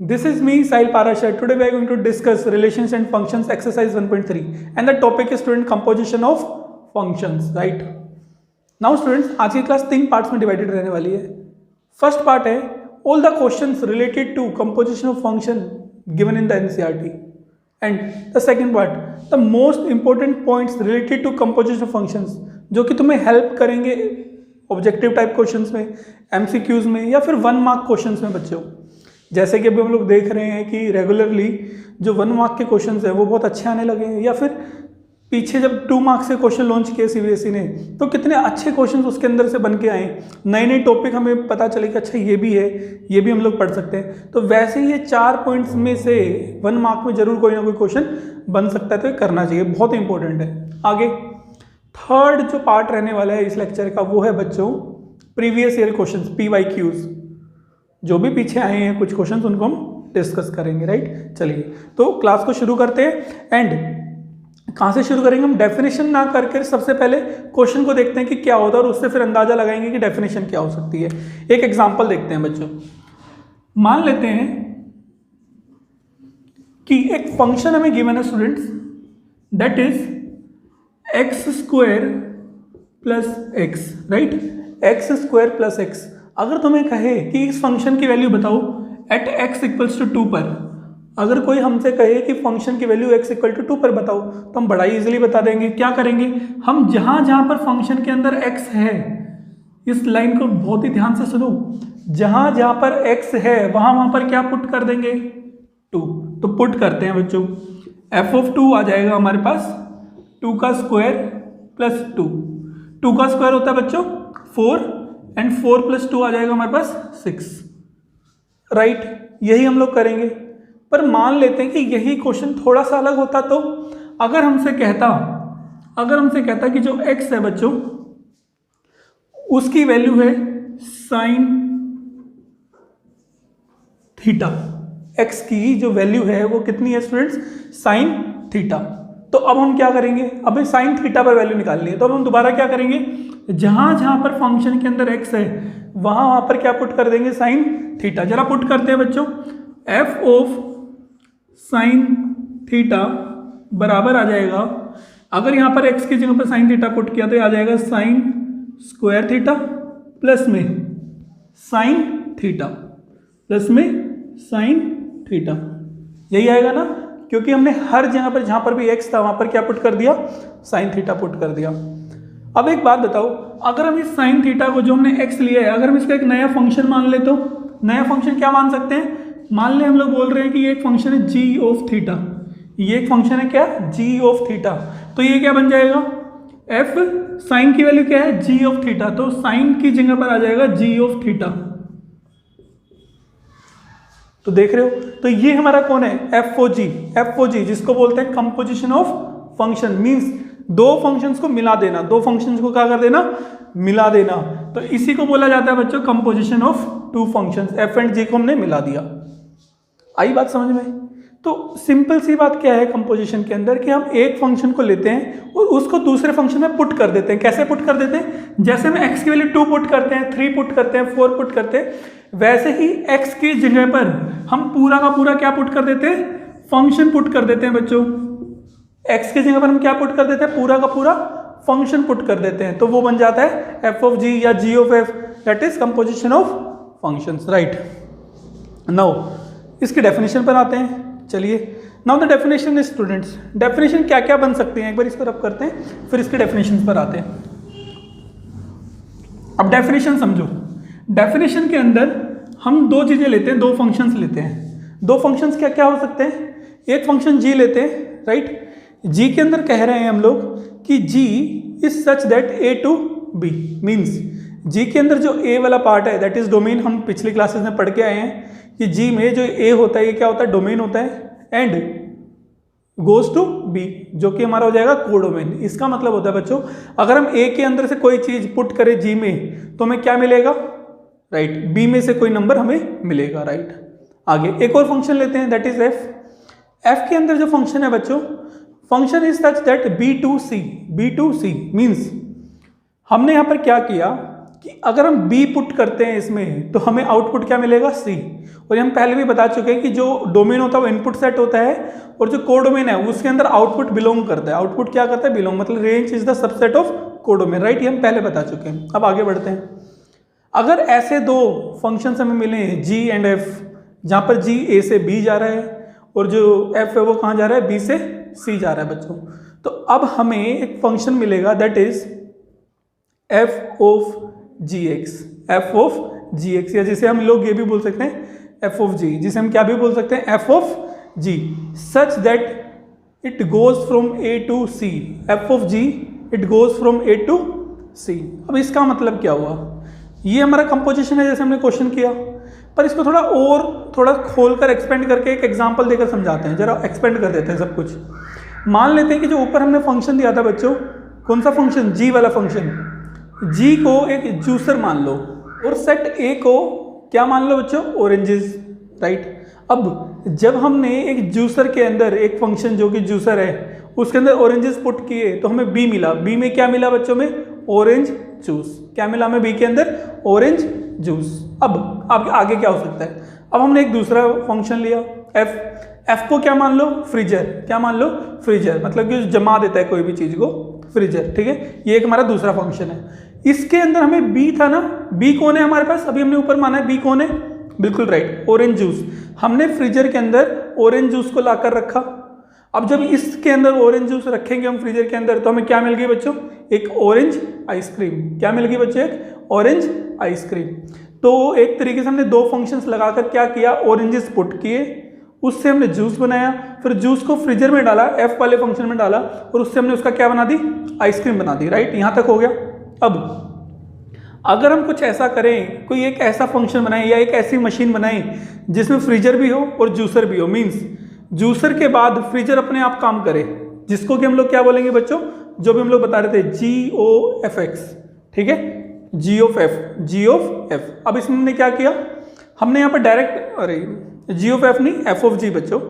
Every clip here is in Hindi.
This is me, Sahil Parashar. Today we are going to discuss relations and functions exercise 1.3 and the topic is student composition of functions, right? Now students, आज की क्लास 3 पार्ट्स में डिवाइडेड रहने वाली है. फर्स्ट पार्ट है all the questions related to composition of function given in the NCERT, and the second part the most important points related to composition of functions जो कि तुम्हें हेल्प करेंगे ऑब्जेक्टिव टाइप क्वेश्चंस में, MCQs में या फिर 1 मार्क क्वेश्चंस में बच्चों. जैसे कि अभी हम लोग देख रहे हैं कि रेगुलरली जो 1 मार्क के क्वेश्चंस हैं वो बहुत अच्छे आने लगे हैं, या फिर पीछे जब 2 मार्क्स के क्वेश्चन लॉन्च किए CBSE ने तो कितने अच्छे क्वेश्चंस उसके अंदर से बन के आए. नए नए टॉपिक हमें पता चले कि अच्छा ये भी है, ये भी हम लोग पढ़ सकते हैं. तो वैसे ही ये 4 पॉइंट्स में से 1 मार्क में जरूर कोई ना कोई क्वेश्चन बन सकता है, तो ये करना चाहिए, बहुत इंपॉर्टेंट है. आगे थर्ड जो पार्ट रहने वाला है इस लेक्चर का वो है बच्चों प्रीवियस ईयर क्वेश्चंस, PYQs. जो भी पीछे आए हैं कुछ क्वेश्चंस उनको हम डिस्कस करेंगे, राइट. चलिए तो क्लास को शुरू करते हैं. एंड कहाँ से शुरू करेंगे हम? डेफिनेशन ना करके सबसे पहले क्वेश्चन को देखते हैं कि क्या होता है और उससे फिर अंदाजा लगाएंगे कि डेफिनेशन क्या हो सकती है. एक एग्जांपल देखते हैं बच्चों. मान लेते हैं कि एक फंक्शन हमें गिवन है students, that is x square plus x, right. X square plus x. अगर तुम्हें कहे कि इस फंक्शन की वैल्यू बताओ एट x इक्वल्स टू 2 पर, अगर कोई हमसे कहे कि फंक्शन की वैल्यू x इक्वल टू 2 पर बताओ तो हम बड़ा इजीली बता देंगे. क्या करेंगे हम? जहां जहां पर फंक्शन के अंदर x है, इस लाइन को बहुत ही ध्यान से सुनो, जहां जहां पर x है वहां वहां पर क्या पुट कर देंगे? 2. तो पुट करते हैं बच्चों. f ऑफ 2 आ जाएगा हमारे पास 2 का स्क्वायर प्लस 2. 2 का स्क्वायर होता है बच्चों 4 एंड 4 प्लस 2 आ जाएगा हमारे पास 6, राइट. यही हम लोग करेंगे. पर मान लेते हैं कि यही क्वेश्चन थोड़ा सा अलग होता. तो अगर हमसे कहता कि जो x है बच्चों उसकी वैल्यू है साइन थीटा. x की जो वैल्यू है वो कितनी है स्टूडेंट्स? Sine theta. तो अब हम क्या करेंगे? अभी साइन थीटा पर वैल्यू निकालनी है. तो अब हम दोबारा क्या करेंगे? जहां जहां पर फंक्शन के अंदर x है वहां पर क्या पुट कर देंगे? Sine theta. जरा पुट करते हैं बच्चों. f ऑफ साइन थीटा बराबर आ जाएगा, अगर यहां पर x की जगह पर साइन थीटा पुट किया तो आ जाएगा साइन स्क्वायर थीटा प्लस में साइन थीटा प्लस में साइन थीटा. यही आएगा ना, क्योंकि हमने हर जगह पर जहां पर भी x था वहां पर क्या पुट कर दिया? साइन थीटा पुट कर दिया. अब एक बात बताओ, अगर हम इस साइन थीटा को जो हमने x लिया है अगर हम इसका एक नया फंक्शन मान ले तो नया फंक्शन क्या मान सकते हैं? मान ले हम लोग बोल रहे हैं कि ये एक फंक्शन है g ऑफ थीटा. ये एक फंक्शन है क्या? g of theta. तो ये क्या बन जाएगा? f साइन की वैल्यू क्या है? g of theta. तो साइन की जगह पर आ जाएगा g ऑफ थीटा. तो देख रहे हो, तो ये हमारा कौन है? FOG जिसको बोलते हैं कंपोजिशन ऑफ फंक्शन. मींस दो फंक्शंस को मिला देना. दो फंक्शंस को क्या कर देना? मिला देना. तो इसी को बोला जाता है बच्चों composition of 2 functions. f and g को हमने मिला दिया. आई बात समझ में? तो सिंपल सी बात क्या है कंपोजिशन के अंदर कि हम एक फंक्शन को लेते हैं और उसको दूसरे फंक्शन में पुट कर देते हैं. कैसे पुट कर देते हैं? जैसे में x की वैल्यू 2 पुट करते हैं, 3 पुट करते हैं, 4 पुट करते हैं, वैसे ही x की जगह पर हम पूरा का पूरा क्या पुट कर देते हैं? फंक्शन पुट कर देते हैं बच्चों. x की जगह पर हम क्या पुट कर देते हैं? पूरा का पूरा फंक्शन पुट कर देते हैं. तो वो बन जाता है f ऑफ g या g of f, that is composition of functions, right. Now इसकी डेफिनेशन पर आते हैं. चलिए, now the definition is students, definition क्या क्या बन सकती हैं एक बार इस पर अब करते हैं, फिर इसके डेफिनेशन पर आते हैं. अब डेफिनेशन समझो. डेफिनेशन के अंदर हम 2 चीजें लेते हैं, 2 फंक्शंस लेते हैं. 2 फंक्शंस क्या क्या हो सकते हैं? एक फंक्शन g लेते हैं, राइट. g के अंदर कह रहे हैं हम लोग कि g is such that a to b. Means g के अंदर जो a वाला पार्ट है दैट इज डोमेन. हम पिछली क्लासेस में पढ़ के आए हैं कि g में जो a होता है ये क्या होता है? डोमेन होता है. एंड गोज टू b जो कि हमारा हो जाएगा कोडोमेन. इसका मतलब होता है बच्चों अगर हम a के अंदर से कोई चीज पुट करें g में तो हमें क्या मिलेगा? राइट, b में से कोई नंबर हमें मिलेगा, राइट. आगे एक और फंक्शन लेते हैं दैट इज f. f के अंदर जो फंक्शन है बच्चों, function is such that b to c means हमने यहां पर क्या किया कि अगर हम b पुट करते हैं इसमें तो हमें आउटपुट क्या मिलेगा c। और ये हम पहले भी बता चुके हैं कि जो डोमेन होता है वो इनपुट सेट होता है और जो कोडोमेन है उसके अंदर आउटपुट बिलोंग करता है। आउटपुट क्या करता है? बिलोंग, मतलब range is the subset of codomain, right. ये हम पहले बता चुके हैं। अब आगे बढ़ते हैं। अगर ऐसे दो फंक्शंस हमें मिले g एंड f, जहाँ पर g a से b जा रहा है और जो f है वो कहाँ जा रहा है? b से c जा रहा है बच्चों। तो अब हमें एक फंक्शन मिलेगा that is f of gx, f of gx, या जिसे हम लोग ये भी बोल सकते हैं f ऑफ g, जिसे हम क्या भी बोल सकते हैं? f of g, such that it goes from a to c, f of g it goes from a to c। अब इसका मतलब क्या हुआ? ये हमारा कंपोजिशन है जैसे हमने क्वेश्चन किया, पर इसको थोड़ा खोलकर एक्सपेंड करके एक एग्जांपल देकर समझाते हैं। जरा एक्सपेंड कर देते हैं सब कुछ। मान लेते हैं कि जो ऊपर हमने फंक्शन दिया था बच्चों, कौन सा फंक्शन? g वाला फंक्शन। g को एक जूसर मान लो और सेट a को क्या मान लो बच्चों? Oranges, right. अब जब हमने एक जूसर के अंदर एक फंक्शन जो कि जूसर है उसके अंदर ऑरेंजेस पुट किए तो हमें b मिला। b में क्या मिला बच्चों में? Orange juice. क्या मिला हमें b के अंदर? Orange juice. अब आगे क्या हो सकता है? अब हमने एक दूसरा फंक्शन लिया f को क्या मान लो? फ्रीजर। क्या मान लो? फ्रीजर, मतलब कि जमा देता है कोई भी चीज को, फ्रीजर, ठीक है। ये एक हमारा दूसरा फंक्शन है। इसके अंदर हमें b था ना, b कौन है हमारे पास? अभी हमने ऊपर माना है b कौन है? बिल्कुल राइट, ऑरेंज जूस। हमने फ्रीजर के अंदर ऑरेंज जूस को लाकर रखा। अब जब इसके अंदर ऑरेंज जूस रखेंगे हम फ्रीजर के अंदर तो हमें क्या मिल गई बच्चों? एक ऑरेंज आइसक्रीम। क्या मिल गई बच्चों? एक ऑरेंज आइसक्रीम। तो एक तरीके से हमने दो फंक्शंस लगाकर क्या किया? ऑरेंजेस पुट किए, उससे हमने जूस बनाया, फिर जूस को फ्रीजर में डाला, f वाले फंक्शन में डाला और उससे हमने उसका क्या बना दी? आइसक्रीम बना दी, राइट। यहाँ तक हो गया। अब अगर हम कुछ ऐसा करें, कोई एक ऐसा फंक्शन बनाएं या एक ऐसी मशीन बनाएं जिसमें फ्रीजर भी हो और जूसर भी हो, मीन्स जूसर के बाद फ्रीजर अपने आप काम करे, जिसको कि हम लोग क्या बोलेंगे बच्चों? जो भी हम लोग बता रहे थे GOFX, ठीक है, G ऑफ F। अब इसमें हमने क्या किया? हमने यहाँ पर डायरेक्ट, अरे G ऑफ F नहीं, F ऑफ G बच्चों।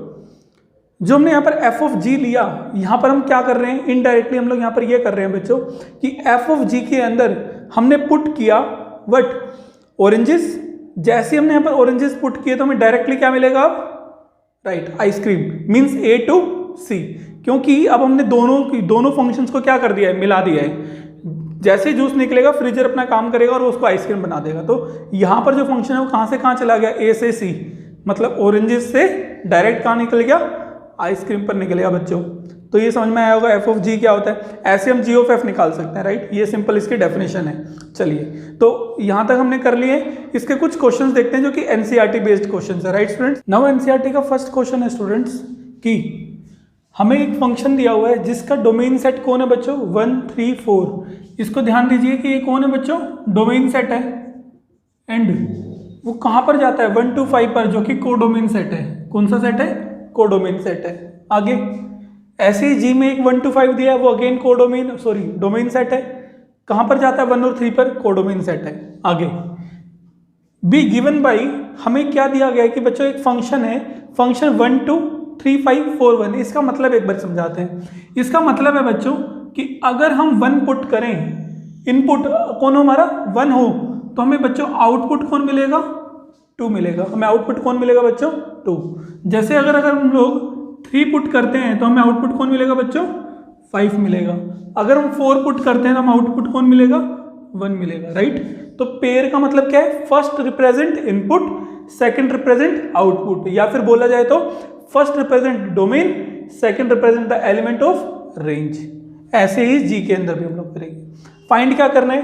जो हमने यहाँ पर F ऑफ G लिया, यहाँ पर हम क्या कर रहे हैं? इनडायरेक्टली हम लोग यहाँ पर ये कर रहे हैं बच्चों कि F ऑफ G के अंदर हमने पुट किया वट? ऑरेंजेस। जैसे हमने यहाँ पर ऑरेंजेस पुट किए तो हमें डायरेक्टली क्या मिलेगा? Right, ice cream, means A to C, क्योंकि अब हमने दोनों फंक्शंस को क्या कर दिया है? मिला दिया है। जैसे जूस निकलेगा फ्रीजर अपना काम करेगा और उसको आइसक्रीम बना देगा। तो यहाँ पर जो फंक्शन है वो कहाँ से कहाँ चला गया? A से C, मतलब ऑरेंजेस से डायरेक्ट कहाँ निकल गया? आइसक्रीम पर निकल गया बच्चों। तो ये समझ में आया होगा f ऑफ g क्या होता है। ऐसे हम g ऑफ f निकाल सकते हैं, राइट। ये सिंपल इसकी डेफिनेशन है। चलिए, तो यहाँ तक हमने कर लिए। इसके कुछ क्वेश्चंस देखते हैं जो कि एनसीईआरटी बेस्ड क्वेश्चंस है, राइट स्टूडेंट्स। नाउ एनसीईआरटी का फर्स्ट क्वेश्चन है स्टूडेंट्स कि हमें एक फंक्शन दिया हुआ है जिसका डोमेन सेट कौन है बच्चों? 1 3 4। इसको ध्यान दीजिए कि ये कौन है बच्चों? डोमेन सेट है, एंड वो कहाँ पर जाता है? 1 to 5 पर, जो कि कोडोमेन सेट है। कौन सा सेट है? कोडोमेन सेट है। आगे ऐसे ही जी में एक 1 to 5 दिया है, वो अगेन डोमेन सेट है। कहाँ पर जाता है? 1 और 3 पर, कोडोमेन सेट है। आगे बी गिवन बाई, हमें क्या दिया गया है कि बच्चों एक फंक्शन है, फंक्शन 1 2 3 5 4 1। इसका मतलब एक बार समझाते हैं। इसका मतलब है बच्चों कि अगर हम 1 पुट करें, इनपुट कौन हमारा 1 हो, तो हमें बच्चों आउटपुट कौन मिलेगा? 2 मिलेगा। हमें आउटपुट कौन मिलेगा बच्चों? 2। जैसे अगर हम लोग 3 पुट करते हैं तो हमें आउटपुट कौन मिलेगा बच्चों? 5 मिलेगा। अगर हम 4 पुट करते हैं तो हमें आउटपुट कौन मिलेगा? 1 मिलेगा, राइट। तो पेयर का मतलब क्या है? First represent input, second represent output, या फिर बोला जाए तो first represent domain, second represent the element of range. ऐसे ही जी के अंदर भी हम लोग करेंगे। फाइंड क्या करना है?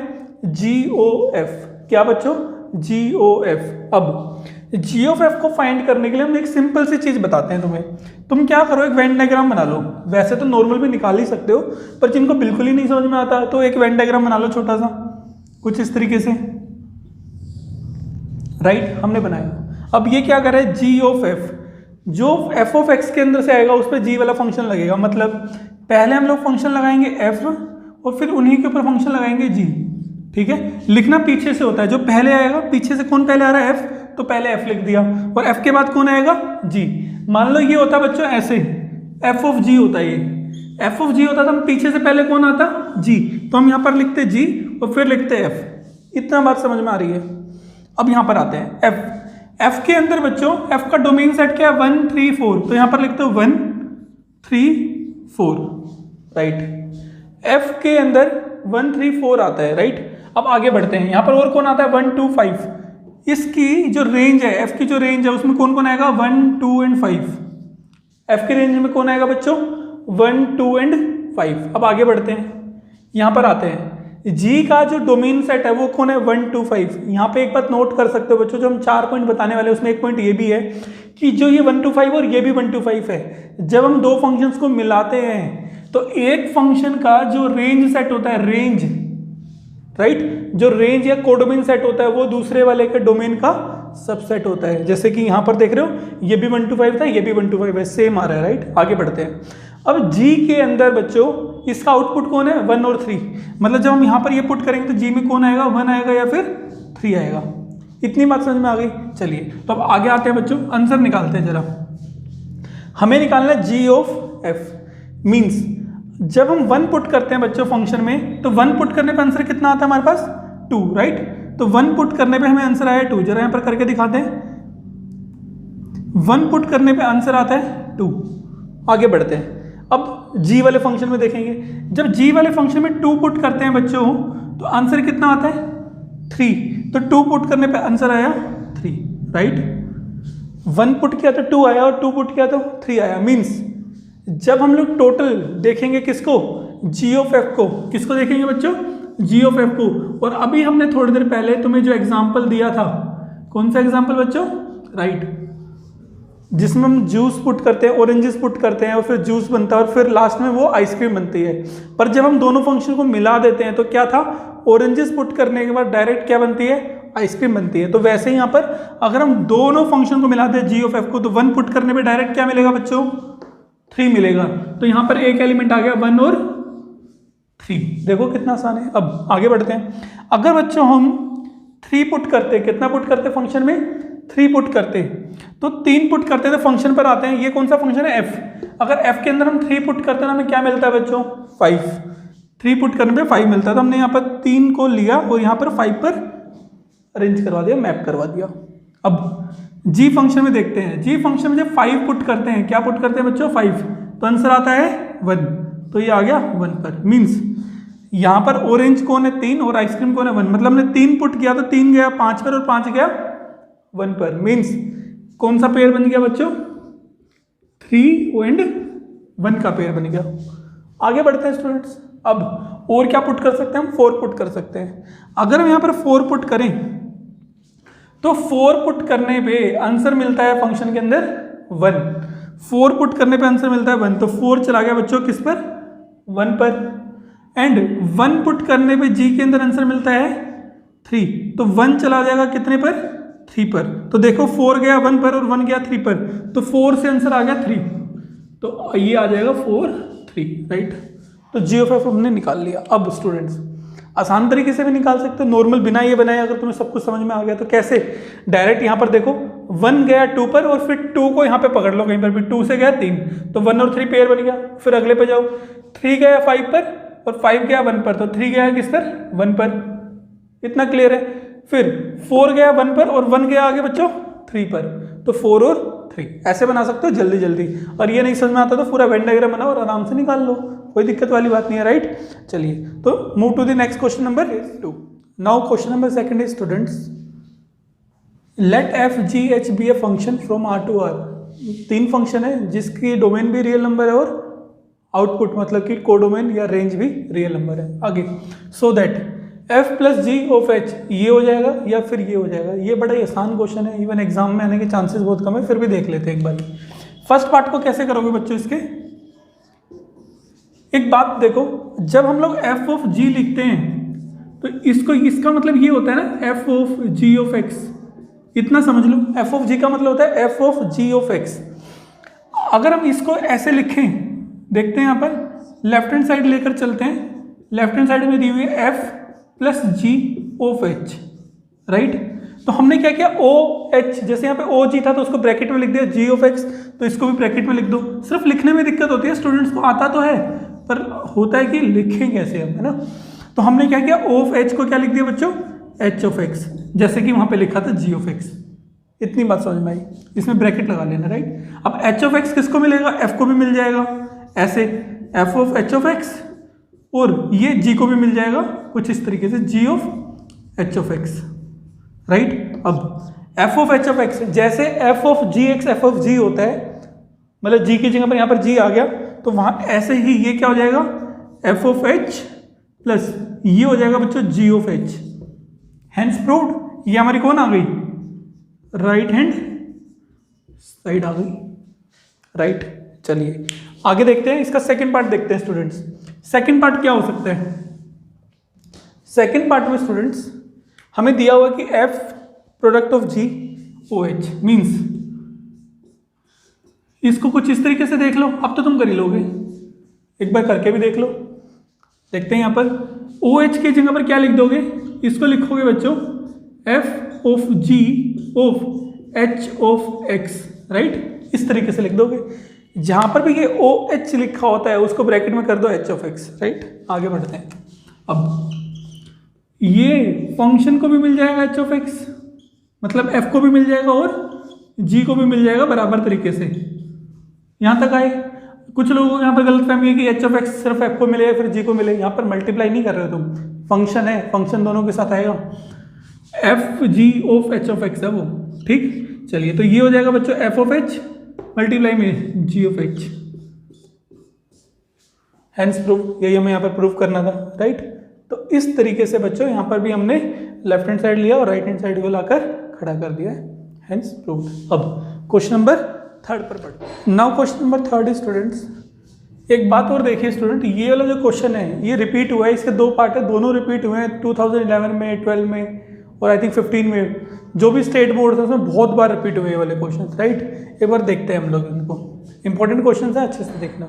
GOF। क्या बच्चों? GOF। अब जी ऑफ एफ को फाइंड करने के लिए हम एक सिंपल सी चीज बताते हैं तुम्हें। तुम क्या करो, एक वेन डायग्राम बना लो। वैसे तो नॉर्मल भी निकाल ही सकते हो, पर जिनको बिल्कुल ही नहीं समझ में आता तो एक वेन डायग्राम बना लो छोटा सा, कुछ इस तरीके से, राइट। हमने बनाया। अब ये क्या कर रहा है? जी ऑफ एफ। जो एफ ऑफ एक्स के अंदर से आएगा उस पर जी वाला फंक्शन लगेगा। मतलब पहले हम लोग फंक्शन लगाएंगे एफ और फिर उन्हीं के ऊपर फंक्शन लगाएंगे जी, ठीक है। लिखना पीछे से होता है, जो पहले आएगा, पीछे से कौन पहले आ रहा है? एफ, तो पहले एफ लिख दिया और एफ के बाद कौन आएगा? जी। मान लो ये होता है बच्चों ऐसे, एफ ऑफ जी होता है। ये एफ ऑफ जी होता तो हम पीछे से पहले कौन आता? जी, तो हम यहाँ पर लिखते जी और फिर लिखते एफ, इतना बात समझ में आ रही है। अब यहाँ पर आते हैं एफ के अंदर बच्चों एफ का डोमेन सेट क्या है 1 3 4, तो यहाँ पर लिखते हो 1 3 4, राइट। एफ के अंदर 1 3 4 आता है, राइट। अब आगे बढ़ते हैं, यहाँ पर और कौन आता है 1 2 5। इसकी जो रेंज है, एफ की जो रेंज है उसमें कौन कौन आएगा 1 2 एंड 5। एफ की रेंज में कौन आएगा बच्चों 1 2 एंड 5। अब आगे बढ़ते हैं, यहाँ पर आते हैं जी का जो डोमेन सेट है वो कौन है 1 2 5। यहाँ पे एक बात नोट कर सकते हो बच्चों, जो हम 4 पॉइंट बताने वाले हैं उसमें एक पॉइंट ये भी है कि जो ये 1 2 5 और ये भी 1 2 5 है, जब हम दो फंक्शंस को मिलाते हैं तो एक फंक्शन का जो रेंज सेट होता है, रेंज, राइट, जो रेंज या कोडोमेन सेट होता है वो दूसरे वाले के डोमेन का सबसेट होता है। जैसे कि यहाँ पर देख रहे हो ये भी 1 2 5 था, ये भी 1 2 5 है, सेम आ रहा है, राइट। आगे बढ़ते हैं, अब जी के अंदर बच्चों इसका आउटपुट कौन है 1 और 3, मतलब जब हम यहाँ पर ये पुट करेंगे तो जी में कौन आएगा 1 आएगा या फिर 3 आएगा। इतनी बात समझ में आ गई। चलिए तो अब आगे आते हैं बच्चों, आंसर निकालते हैं जरा। हमें निकालना है जी ऑफ एफ, मीन्स जब हम 1 पुट करते हैं बच्चों फंक्शन में, तो 1 पुट करने पे आंसर कितना आता है हमारे पास 2, राइट। तो 1 पुट करने पे हमें आंसर आया 2, जरा यहाँ पर करके दिखाते हैं। 1 पुट करने पे आंसर आता है 2। आगे बढ़ते हैं, अब जी वाले फंक्शन में देखेंगे, जब जी वाले फंक्शन में 2 पुट करते हैं बच्चों तो आंसर कितना आता है 3। तो 2 पुट करने पे आंसर आया 3, राइट। 1 पुट किया तो 2 आया और 2 पुट किया तो 3 आया। मीन्स जब हम लोग टोटल देखेंगे किसको, जी ऑफ एफ को, किसको देखेंगे बच्चों जी ऑफ एफ को। और अभी हमने थोड़ी देर पहले तुम्हें जो एग्जाम्पल दिया था, कौन सा एग्जाम्पल बच्चों, राइट, जिसमें हम जूस पुट करते हैं, ऑरेंजेस पुट करते हैं और फिर जूस बनता है और फिर लास्ट में वो आइसक्रीम बनती है। पर जब हम दोनों फंक्शन को मिला देते हैं तो क्या था, ऑरेंजेस पुट करने के बाद डायरेक्ट क्या बनती है, आइसक्रीम बनती है। तो वैसे ही यहाँ पर अगर हम दोनों फंक्शन को मिलाते हैं जी ऑफ एफ को, तो 1 पुट करने पे डायरेक्ट क्या मिलेगा बच्चों 3 मिलेगा। तो यहाँ पर एक एलिमेंट आ गया 1 और 3। देखो कितना आसान है। अब आगे बढ़ते हैं, अगर बच्चों हम 3 पुट करते, कितना पुट करते फंक्शन में 3 पुट करते, तो 3 पुट करते तो फंक्शन पर आते हैं, ये कौन सा फंक्शन है एफ। अगर एफ के अंदर हम 3 पुट करते हैं हमें क्या मिलता है बच्चों 5। 3 पुट करने पे 5 मिलता है, तो हमने यहाँ पर 3 को लिया और यहाँ पर 5 पर अरेंज करवा दिया, मैप करवा दिया। अब जी फंक्शन में देखते हैं, जी फंक्शन में जब 5 पुट करते हैं, क्या पुट करते हैं बच्चों 5, तो आंसर आता है 1, तो ये आ गया 1 पर। मीन्स यहाँ पर ऑरेंज कौन है 3 और आइसक्रीम कौन है 1, मतलब हमने 3 पुट किया तो 3 गया 5 पर और 5 गया 1 पर। मीन्स कौन सा पेयर बन गया बच्चों 3 एंड 1 का पेयर बन गया। आगे बढ़ते हैं स्टूडेंट्स, अब और क्या पुट कर सकते हैं हम 4 पुट कर सकते हैं। अगर हम यहाँ पर 4 पुट करें तो 4 पुट करने पे आंसर मिलता है फंक्शन के अंदर 1। 4 पुट करने पे आंसर मिलता है 1, तो 4 चला गया बच्चों किस पर 1 पर। एंड 1 पुट करने पे जी के अंदर आंसर मिलता है 3, तो 1 चला जाएगा कितने पर 3 पर। तो देखो 4 गया 1 पर और 1 गया 3 पर, तो 4 से आंसर आ गया 3, तो ये आ जाएगा 4 3, राइट। तो जी ऑफ एफ हमने निकाल लिया। अब स्टूडेंट्स आसान तरीके से भी निकाल सकते हो, नॉर्मल बिना ये बनाए, अगर तुम्हें सब कुछ समझ में आ गया तो कैसे, डायरेक्ट यहाँ पर देखो 1 गया 2 पर और फिर 2 को यहाँ पे पकड़ लो कहीं पर भी, 2 से गया 3, तो 1 और 3 पेयर बन गया। फिर अगले पे जाओ, 3 गया 5 पर और 5 गया 1 पर, तो 3 गया किस पर 1 पर। इतना क्लियर है। फिर 4 गया 1 पर और 1 गया आगे बच्चों 3 पर, तो 4 और 3 ऐसे बना सकते हो जल्दी जल्दी। और ये नहीं समझ में आता तो पूरा वेन डायग्राम बनाओ और आराम से निकाल लो, कोई दिक्कत वाली बात नहीं है, राइट। चलिए तो move to the next question number 2। Now question number 2 is students, let F G H be a function from R to R. 3 function है जिसकी डोमेन भी रियल नंबर है और आउटपुट मतलब कि कोडोमेन या रेंज भी रियल नंबर है। आगे so that F plus G of H ये हो जाएगा या फिर ये हो जाएगा। ये बड़ा ही आसान क्वेश्चन है, इवन एग्जाम में आने के चांसेस बहुत कम है, फिर भी देख लेते हैं एक बार। फर्स्ट पार्ट को कैसे करोगे बच्चों इसके, एक बात देखो, जब हम लोग एफ ऑफ जी लिखते हैं तो इसको, इसका मतलब ये होता है ना F of G of X, इतना समझ लो। एफ ऑफ जी का मतलब होता है F of G of X. अगर हम इसको ऐसे लिखें, देखते हैं यहाँ पर लेफ्ट हैंड साइड लेकर चलते हैं, लेफ्ट हैंड साइड में दी हुई है F plus G of H, right. तो हमने क्या किया ओ एच, जैसे यहाँ पे ओ जी था तो उसको ब्रैकेट में लिख दिया, जी ऑफ एक्स तो इसको भी ब्रैकेट में लिख दो। सिर्फ लिखने में दिक्कत होती है, स्टूडेंट्स को आता तो है पर होता है कि लिखें कैसे हम, है ना। तो हमने क्या किया ओ ऑफ एच को क्या लिख दिया बच्चों एच ऑफ एक्स, जैसे कि वहाँ पे लिखा था जी ऑफ एक्स। इतनी बात समझ में आई, इसमें ब्रैकेट लगा लेना, राइट। अब एच ऑफ एक्स किसको मिलेगा, एफ को भी मिल जाएगा, ऐसे F of H of x, और ये जी को भी मिल जाएगा कुछ इस तरीके से, g of H of x, right. अब f of H of x, जैसे f of g x f of g होता है, मतलब जी की जगह पर यहाँ पर जी आ गया, तो वहाँ ऐसे ही ये क्या हो जाएगा, एफ ऑफ एच प्लस ये हो जाएगा बच्चों जी ऑफ एच। हैंस प्रूव्ड, ये हमारी कौन आ गई, राइट हैंड साइड आ गई, राइट। चलिए आगे देखते हैं, इसका सेकंड पार्ट देखते हैं स्टूडेंट्स। सेकंड पार्ट क्या हो सकता है, सेकंड पार्ट में स्टूडेंट्स हमें दिया हुआ कि F product of G O H, means इसको कुछ इस तरीके से देख लो, अब तो तुम कर ही लोगे, एक बार करके भी देख लो। देखते हैं यहाँ पर ओ एच की जगह पर क्या लिख दोगे, इसको लिखोगे बच्चों F of G of H of x, right. इस तरीके से लिख दोगे, जहां पर भी ये ओ एच लिखा होता है उसको ब्रैकेट में कर दो एच ऑफ एक्स, राइट। आगे बढ़ते हैं, अब ये फंक्शन को भी मिल जाएगा एच ऑफ एक्स, मतलब एफ को भी मिल जाएगा और जी को भी मिल जाएगा बराबर तरीके से। यहां तक आए, कुछ लोगों को यहाँ पर गलतफहमी है कि एच ऑफ एक्स सिर्फ एफ को मिलेगा फिर जी को मिले, यहाँ पर मल्टीप्लाई नहीं कर रहे हो तुम, फंक्शन है, फंक्शन दोनों के साथ आएगा, F G of H of x है वो, ठीक। चलिए तो ये हो जाएगा बच्चों एफ ऑफ एच मल्टीप्लाई में जी ऑफ एच, हैंस प्रूव, यही हमें यहाँ पर प्रूव करना था, राइट। तो इस तरीके से बच्चों यहाँ पर भी हमने लेफ्ट हैंड साइड लिया और राइट हैंड साइड को लाकर खड़ा कर दिया है, हैंस प्रूव्ड। अब क्वेश्चन नंबर थर्ड पर पढ़ते। Now question number third students, एक बात और देखिए स्टूडेंट, ये वाला जो क्वेश्चन है ये रिपीट हुआ है, इसके दो पार्ट है, दोनों रिपीट हुए हैं 2011 में, 12 में और आई थिंक 15 में, जो भी स्टेट बोर्ड था उसमें बहुत बार रिपीट हुए वाले क्वेश्चन, राइट। एक बार देखते हैं हम लोग इनको, इंपॉर्टेंट क्वेश्चन है, अच्छे से देखना,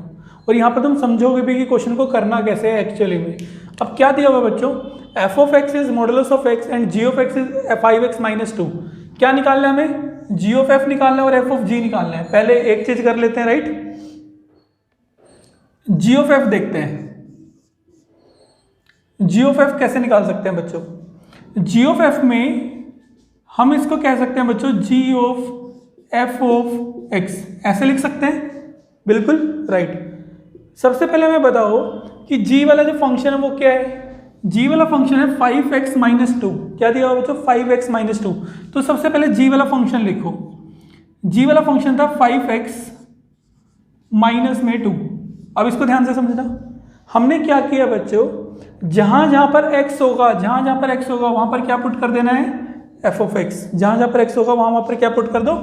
और यहाँ पर तुम समझोगे भी कि क्वेश्चन को करना कैसे है एक्चुअली में। अब क्या दिया हुआ बच्चों, F of X is modulus of X and G of X is 5x - 2। क्या निकालना है हमें, जी ऑफ एफ निकालना है और एफ ऑफ जी निकालना है। पहले एक चीज कर लेते हैं, राइट, जी ऑफ एफ देखते हैं। जी ऑफ एफ कैसे निकाल सकते हैं बच्चों, जी ऑफ एफ में हम इसको कह सकते हैं बच्चों जी ऑफ एफ ऑफ एक्स, ऐसे लिख सकते हैं, बिल्कुल राइट। सबसे पहले मैं बताओ कि जी वाला जो फंक्शन है वो क्या है, जी वाला फंक्शन है 5x - 2। क्या दिया हुआ बच्चों, 5x - 2। तो सबसे पहले जी वाला फंक्शन लिखो, जी वाला फंक्शन था 5x - 2। अब इसको ध्यान से समझना, हमने क्या किया बच्चों, जहां जहां पर x होगा, जहां जहां पर x होगा वहां पर क्या पुट कर देना है, f ऑफ x। जहां जहां पर x होगा वहां पर क्या पुट कर दो,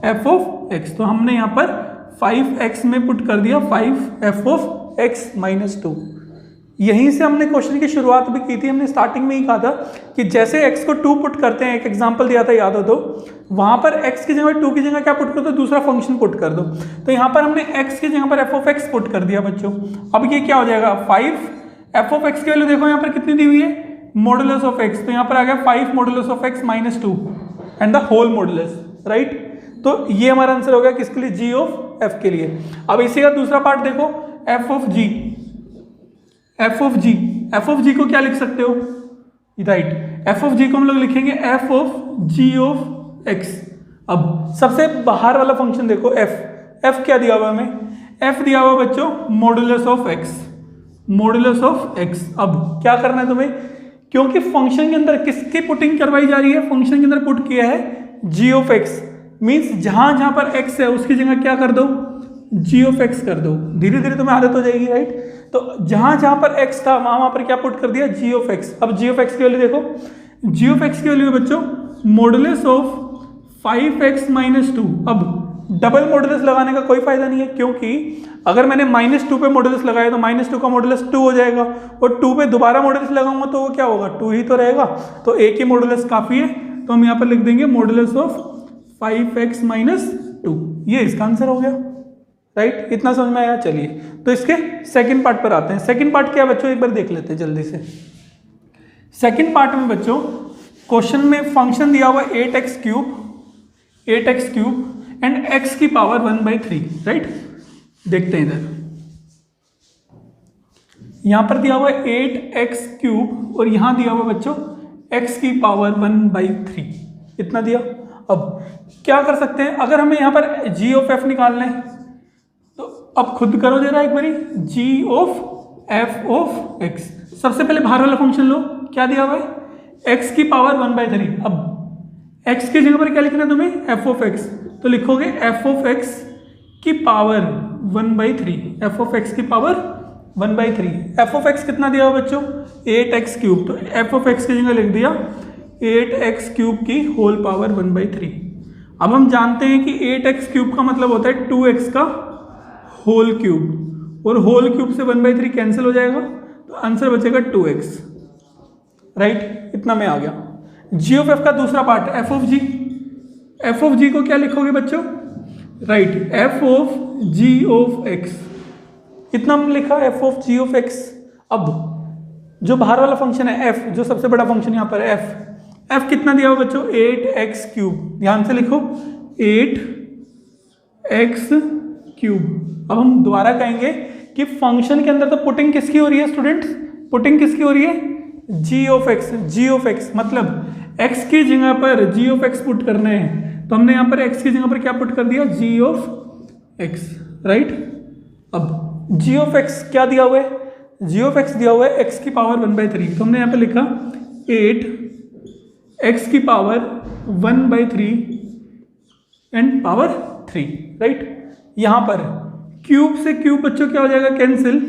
f ऑफ x। तो हमने यहां पर 5x में पुट कर दिया 5f ऑफ x - 2। यहीं से हमने क्वेश्चन की शुरुआत भी की थी, हमने स्टार्टिंग में ही कहा था कि जैसे x को 2 पुट करते हैं, एक एग्जांपल दिया था याद हो तो, वहां पर x की जगह 2 की जगह क्या पुट कर दो, दूसरा फंक्शन पुट कर दो। तो यहां पर हमने x की जगह पर f ऑफ x पुट कर दिया बच्चों। अब ये क्या हो जाएगा, 5 f ऑफ x की वैल्यू देखो यहाँ पर कितनी दी हुई है, मॉडुलस ऑफ x। तो यहाँ पर आ गया 5 modulus of x - 2 and the whole modulus, right. तो ये हमारा आंसर हो गया किसके लिए, जी ऑफ f के लिए। अब इसी का दूसरा पार्ट देखो, f of g, f of g, f of g को क्या लिख सकते हो, राइट, f ऑफ g को हम लोग लिखेंगे f of g of x। अब सबसे बाहर वाला फंक्शन देखो f, f क्या दिया हुआ हमें, f दिया हुआ बच्चों modulus of x, modulus of x। अब क्या करना है तुम्हें, क्योंकि फंक्शन के अंदर किसकी पुटिंग करवाई जा रही है, फंक्शन के अंदर पुट किया है g ऑफ x, मीन्स जहां जहां पर x है उसकी जगह क्या कर दो, g ऑफ x कर दो। धीरे धीरे तुम्हें आदत हो जाएगी, राइट। तो जहां जहां पर x था वहां पर क्या पुट कर दिया, g ऑफ x। अब g ऑफ x की वैल्यू देखो, g ऑफ x की वैल्यू है बच्चों मॉडुलस ऑफ 5x - 2। अब डबल मॉडुलस लगाने का कोई फायदा नहीं है, क्योंकि अगर मैंने -2 पे मॉडुलस लगाया तो -2 का मॉडुलस 2 हो जाएगा, और 2 पे दोबारा मॉडुलस लगाऊंगा तो वो क्या होगा, 2 ही तो रहेगा। तो एक ही मॉडुलस काफी है, तो हम यहाँ पर लिख देंगे मॉडुलस ऑफ 5x - 2। ये इसका आंसर हो गया, राइट। इतना समझ में आया। चलिए तो इसके सेकंड पार्ट पर आते हैं। सेकंड पार्ट क्या बच्चों, एक बार देख लेते हैं जल्दी से। सेकंड पार्ट में बच्चों क्वेश्चन में फंक्शन दिया हुआ 8x क्यूब एंड x की पावर 1/3, राइट। देखते हैं इधर, यहां पर दिया हुआ 8x क्यूब और यहां दिया हुआ बच्चों x की पावर 1/3 इतना दिया। अब क्या कर सकते हैं, अगर हमें यहाँ पर g ऑफ f निकालना है तो अब खुद करो जरा एक बारी, g of f of x। सबसे पहले बाहर वाला फंक्शन लो, क्या दिया हुआ है x की पावर 1/3। अब x की जगह पर क्या लिखना है तुम्हें, f ऑफ x, तो लिखोगे f ऑफ x की पावर 1/3, f ऑफ x की पावर 1/3। f ऑफ x कितना दिया हुआ बच्चों, 8x क्यूब, तो f ऑफ x की जगह लिख दिया 8x क्यूब की होल पावर 1/3। अब हम जानते हैं कि 8x क्यूब का मतलब होता है 2x का होल क्यूब, और होल क्यूब से 1/3 कैंसिल हो जाएगा, तो आंसर बचेगा 2x, राइट। इतना में आ गया। g ऑफ f का दूसरा part f of g, f of g को क्या लिखोगे बच्चों, right, f of g of x, इतना हमने लिखा f of g of x। अब जो बाहर वाला फंक्शन है f, जो सबसे बड़ा फंक्शन यहाँ पर f कितना दिया हुआ बच्चों, 8x क्यूब, ध्यान से लिखो 8x क्यूब। अब हम दोबारा कहेंगे कि फंक्शन के अंदर तो पुटिंग किसकी हो रही है स्टूडेंट्स, पुटिंग किसकी हो रही है, g ऑफ x, मतलब x की जगह पर g ऑफ x पुट करना है, तो हमने यहाँ पर x की जगह पर क्या पुट कर दिया, g ऑफ x, राइट। अब g ऑफ x क्या दिया हुआ है, g ऑफ x दिया हुआ है x की पावर 1/3, तो हमने यहाँ पर लिखा 8x की पावर 1/3 एंड पावर 3, राइट। यहाँ पर क्यूब से क्यूब बच्चों क्या हो जाएगा, कैंसिल,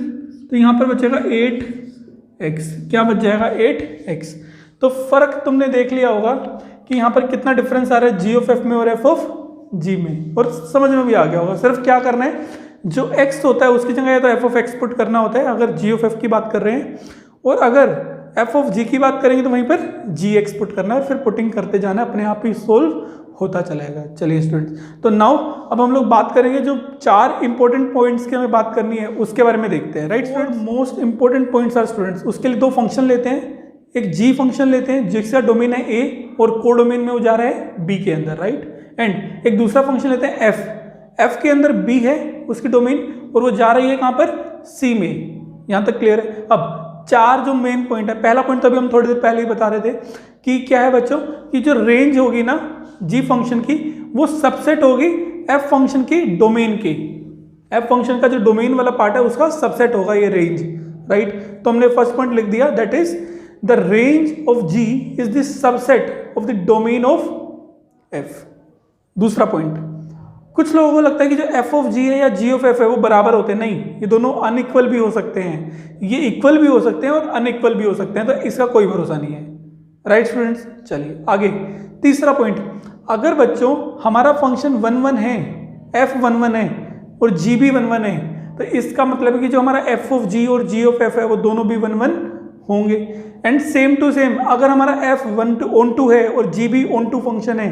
तो यहाँ पर बचेगा 8x, क्या बच जाएगा 8x। तो फर्क तुमने देख लिया होगा कि यहाँ पर कितना डिफरेंस आ रहा है g ऑफ f में और f ऑफ g में, और समझ में भी आ गया होगा। सिर्फ क्या करना है, जो x होता है उसकी जगह या तो f ऑफ x पुट करना होता है अगर g ऑफ f की बात कर रहे हैं, और अगर f ऑफ g की बात करेंगे तो वहीं पर gx पुट करना है, फिर पुटिंग करते जाना, अपने आप ही सोल्व होता चलेगा। चलिए स्टूडेंट्स, तो नाउ अब हम लोग बात करेंगे जो 4 इंपॉर्टेंट पॉइंट्स की हमें बात करनी है उसके बारे में देखते हैं, right students. Most important points are students, उसके लिए 2 फंक्शन लेते हैं, एक g फंक्शन लेते हैं जिसका डोमेन है a और को डोमेन में वो जा रहा है b के अंदर, राइट। एंड एक दूसरा फंक्शन लेते हैं f के अंदर b है उसकी डोमेन, और वो जा रही है कहाँ पर, c में। यहाँ तक क्लियर है। अब 4 जो मेन पॉइंट है, पहला पॉइंट तो अभी हम थोड़ी देर पहले ही बता रहे थे कि क्या है बच्चों, कि जो रेंज होगी ना g फंक्शन की, वो सबसेट होगी f फंक्शन की डोमेन की, f फंक्शन का जो डोमेन वाला पार्ट है उसका सबसेट होगा ये रेंज, राइट। तो हमने फर्स्ट पॉइंट लिख दिया, that is the range of g is the subset of the domain of f। दूसरा पॉइंट, कुछ लोगों को लगता है कि जो f ऑफ g है या g ऑफ f है वो बराबर होते हैं, नहीं, ये दोनों अनइक्वल भी हो सकते हैं, ये इक्वल भी हो सकते हैं और अनइक्वल भी हो सकते हैं, तो इसका कोई भरोसा नहीं है, राइट स्टूडेंट्स। चलिए आगे, तीसरा पॉइंट, अगर बच्चों हमारा फंक्शन 1 है, f 1 है और g भी 1 है, तो इसका मतलब है कि जो हमारा f ऑफ g और g ऑफ f है वो दोनों भी 1 होंगे। एंड सेम टू सेम, अगर हमारा f ऑन टू है और g भी ऑन टू फंक्शन है,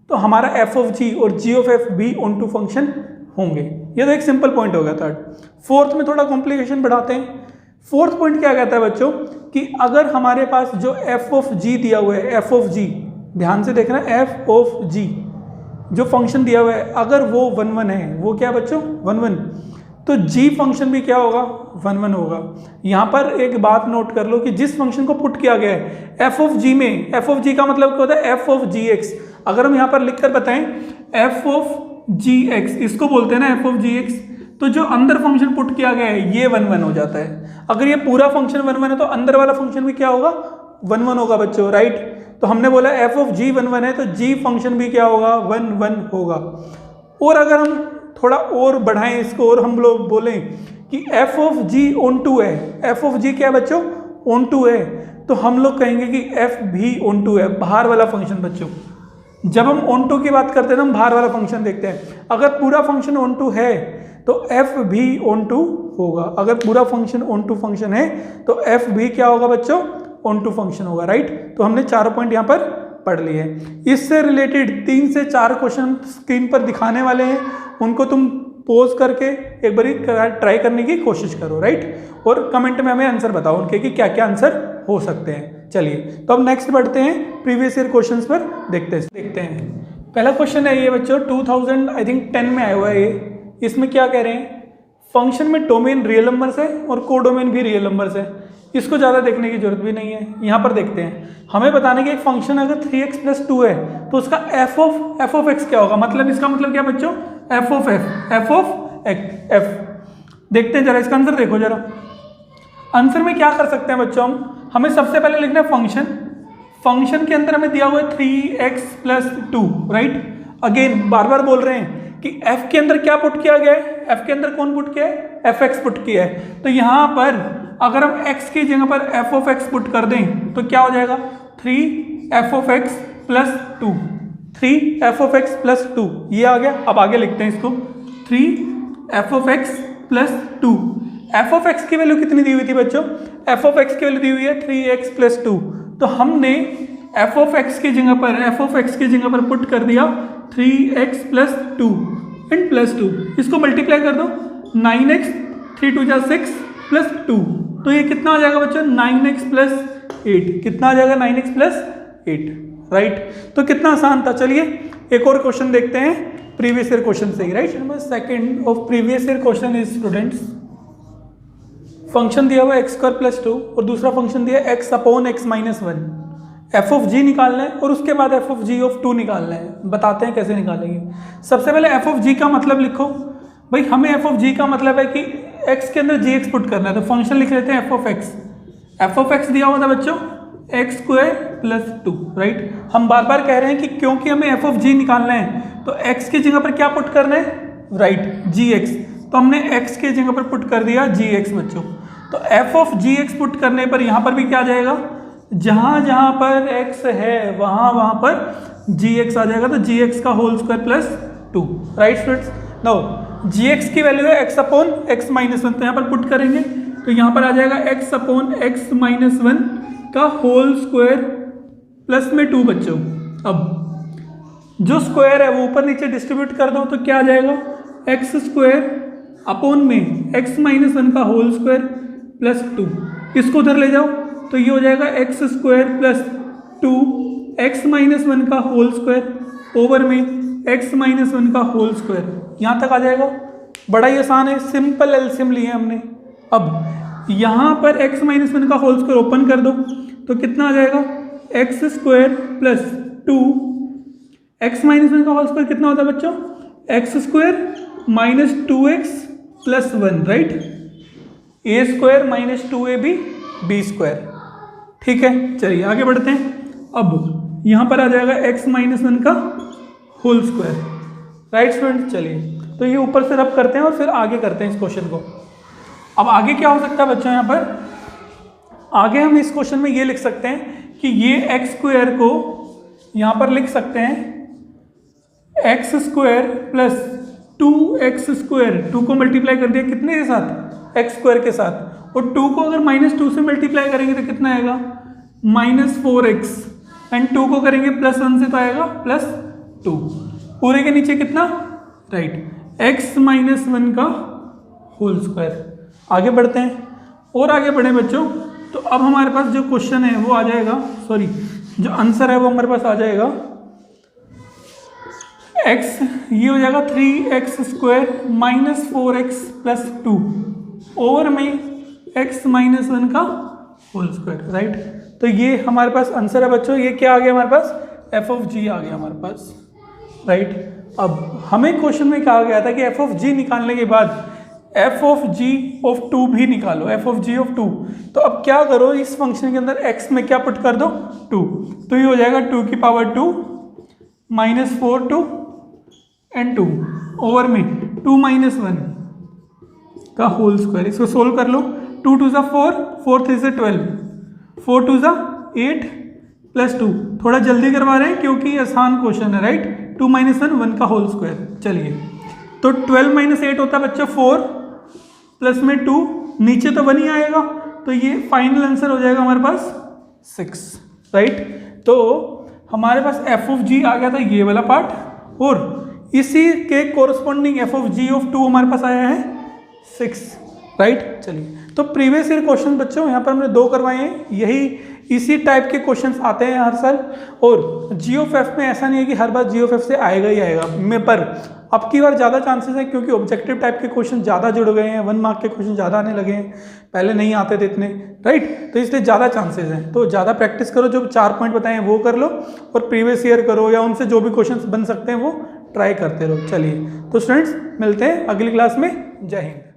तो हमारा f ऑफ g और g ऑफ f भी ऑन टू फंक्शन होंगे। ये तो एक सिंपल पॉइंट हो गया थर्ड। फोर्थ में थोड़ा कॉम्प्लिकेशन बढ़ाते हैं। फोर्थ पॉइंट क्या कहता है बच्चों, कि अगर हमारे पास जो f ऑफ g दिया हुआ है, f ऑफ g, ध्यान से देखना, f ऑफ g जो फंक्शन दिया हुआ है, अगर वो 1 है, वो क्या बच्चों 1, तो g फंक्शन भी क्या होगा 1 होगा। यहाँ पर एक बात नोट कर लो कि जिस फंक्शन को पुट किया गया है f ऑफ g में, f ऑफ g का मतलब क्या होता है, f ऑफ gx। अगर हम यहाँ पर लिखकर बताएं f ऑफ gx, इसको बोलते हैं ना f ऑफ gx, तो जो अंदर फंक्शन पुट किया गया है ये 1 हो जाता है। अगर ये पूरा फंक्शन 1 है तो अंदर वाला फंक्शन भी क्या होगा 1 होगा बच्चों, राइट। तो हमने बोला f ऑफ g 1 है तो g फंक्शन भी क्या होगा 1 होगा। और अगर हम थोड़ा और बढ़ाएं इसको और हम लोग बोलें कि f of g onto है, f ऑफ g क्या है बच्चों ऑन टू है, तो हम लोग कहेंगे कि f भी ऑन टू है, बाहर वाला फंक्शन बच्चों। जब हम ऑन टू की बात करते हैं तो हम बाहर वाला फंक्शन देखते हैं। अगर पूरा फंक्शन ऑन टू है तो f भी ऑन टू होगा। अगर पूरा फंक्शन ऑन टू फंक्शन है तो f भी क्या होगा बच्चों ऑन टू फंक्शन होगा, राइट। तो हमने 4 पॉइंट यहाँ पर पढ़ लिए हैं। इससे रिलेटेड 3 से 4 क्वेश्चन स्क्रीन पर दिखाने वाले हैं, उनको तुम पोज करके एक बार ट्राई करने की कोशिश करो, राइट। और कमेंट में हमें आंसर बताओ उनके कि क्या क्या आंसर हो सकते हैं। चलिए तो अब नेक्स्ट बढ़ते हैं, प्रीवियस ईयर क्वेश्चंस पर देखते हैं। पहला क्वेश्चन है ये बच्चों 2010 में आया हुआ है ये। इसमें क्या कह रहे हैं, फंक्शन में डोमेन रियल नंबर्स है और को डोमेन भी रियल नंबर्स है। इसको ज़्यादा देखने की जरूरत भी नहीं है, यहाँ पर देखते हैं। हमें बताने कि एक फंक्शन अगर 3x + 2 है तो उसका f ऑफ x क्या होगा, मतलब इसका मतलब क्या बच्चों, f ऑफ f। देखते हैं जरा इसका आंसर, देखो जरा आंसर में क्या कर सकते हैं बच्चों हमें सबसे पहले लिखना है फंक्शन के अंदर हमें दिया हुआ है 3x + 2, राइट। अगेन बार बार बोल रहे हैं कि f के अंदर क्या पुट किया गया है, f के अंदर कौन पुट किया है, fx पुट किया है। तो यहाँ पर अगर हम x की जगह पर f ऑफ x पुट कर दें तो क्या हो जाएगा, 3f of x + 2, 3f of x + 2 ये आ गया। अब आगे लिखते हैं इसको, 3f of x + 2। f of x की वैल्यू कितनी दी हुई थी बच्चों, f ऑफ x की वैल्यू दी हुई है 3x + 2। तो हमने f ऑफ x की जगह पर पुट कर दिया 3x + 2 एंड +2, इसको मल्टीप्लाई कर दो, 9x 3 2 6 + 2, तो ये कितना आ जाएगा बच्चों, 9x + 8। कितना आ जाएगा, 9x + 8, राइट। तो कितना आसान था। चलिए एक और क्वेश्चन देखते हैं प्रीवियस ईयर क्वेश्चन से ही, right. Number second of previous year question is students, function दिया हुआ x² + 2 और दूसरा फंक्शन दिया x/x - 1, f ऑफ g निकालना है और उसके बाद f ऑफ g ऑफ 2 निकालना है। बताते हैं कैसे निकालेंगे। सबसे पहले f ऑफ g का मतलब लिखो भाई, हमें f ऑफ g का मतलब है कि x के अंदर gx पुट करना है, तो फंक्शन लिख लेते हैं f of x। f of x दिया हुआ था बच्चों x² + 2, राइट। हम बार बार कह रहे हैं कि क्योंकि हमें f ऑफ g निकालना है तो x की जगह पर क्या पुट करना है, राइट, gx। तो हमने x की जगह पर पुट कर दिया gx बच्चों। तो f ऑफ gx पुट करने पर यहाँ पर भी क्या आ जाएगा, जहाँ पर x है वहाँ पर gx आ जाएगा, तो gx का whole square + 2, right students. Now gx की वैल्यू है x/x - 1, तो यहाँ पर पुट करेंगे तो यहाँ पर आ जाएगा x/x - 1 का होल स्क्वायर प्लस में 2 बच्चों। अब जो स्क्वायर है वो ऊपर नीचे डिस्ट्रीब्यूट कर दो तो क्या आ जाएगा, x² अपॉन में x - 1 का होल स्क्वायर + 2, इसको उधर ले जाओ तो ये हो जाएगा x² + 2 x - 1 का होल स्क्वायर ओवर में x - 1 का होल स्क्वायर। यहाँ तक आ जाएगा, बड़ा ही आसान है, सिंपल एलसीएम लिए हमने। अब यहाँ पर x - 1 का होल स्क्वायर ओपन कर दो तो कितना आ जाएगा, x² + 2 x - 1 का होल स्क्वायर कितना होता है बच्चों, x² - 2x + 1, right, a² - 2ab b², ठीक है। चलिए आगे बढ़ते हैं। अब यहाँ पर आ जाएगा x - 1 का होल स्क्वायर, राइट स्टूडेंट। चलिए तो ये ऊपर से रब करते हैं और फिर आगे करते हैं इस क्वेश्चन को। अब आगे क्या हो सकता है बच्चों, यहाँ पर आगे हम इस क्वेश्चन में ये लिख सकते हैं कि ये x² को यहाँ पर लिख सकते हैं x² + 2x², 2 को मल्टीप्लाई कर दिया कितने के साथ, x² के साथ, और 2 को अगर -2 से मल्टीप्लाई करेंगे तो कितना आएगा, -4x, एंड 2 को करेंगे +1 से तो आएगा +2, पूरे के नीचे कितना, राइट, x - 1 का होल स्क्वायर। आगे बढ़ते हैं और आगे बढ़े बच्चों, तो अब हमारे पास जो क्वेश्चन है वो आ जाएगा, सॉरी जो आंसर है वो हमारे पास आ जाएगा x, ये हो जाएगा 3x² - 4x + 2 ओवर में x - 1 का होल स्क्वायर, राइट। तो ये हमारे पास आंसर है बच्चों, ये क्या आ गया हमारे पास, f ऑफ g आ गया हमारे पास, राइट। अब हमें क्वेश्चन में कहा गया था कि f ऑफ g निकालने के बाद f ऑफ g ऑफ 2 भी निकालो, f ऑफ g ऑफ 2। तो अब क्या करो, इस फंक्शन के अंदर x में क्या पुट कर दो, 2, तो ये हो जाएगा 2 की पावर 2 -4 2 एंड 2 ओवर में 2 - 1 का होल स्क्वायर। इसको सोल्व कर लो, 2 2 = 4, 4 3 = 12, 4 2 = 8 + 2। थोड़ा जल्दी करवा रहे हैं क्योंकि आसान क्वेश्चन है, राइट। 2 - 1 का होल स्क्वायर। चलिए तो 12 - 8 होता है बच्चों 4 प्लस में 2, नीचे तो 1 ही आएगा, तो ये फाइनल आंसर हो जाएगा हमारे पास 6, राइट। तो हमारे पास f ऑफ g आ गया था ये वाला पार्ट, और इसी के corresponding f of g of 2 हमारे पास आया है 6, राइट। चलिए तो प्रीवियस ईयर क्वेश्चन बच्चों यहाँ पर हमने 2 करवाए हैं, यही इसी टाइप के क्वेश्चंस आते हैं हर साल। और जीओएफ में ऐसा नहीं है कि हर बार जीओएफ से आएगा ही आएगा, में पर अब की बार ज़्यादा चांसेस हैं क्योंकि ऑब्जेक्टिव टाइप के क्वेश्चन ज़्यादा जुड़ गए हैं, 1 मार्क के क्वेश्चन ज़्यादा आने लगे हैं, पहले नहीं आते थे इतने, राइट। तो इसलिए ज़्यादा चांसेस हैं, तो ज़्यादा प्रैक्टिस करो, जो 4 पॉइंट बताए हैं वो कर लो और प्रीवियस ईयर करो या उनसे जो भी क्वेश्चन बन सकते हैं वो ट्राई करते रहो। चलिए तो स्टूडेंट्स मिलते हैं अगली क्लास में। जय हिंद।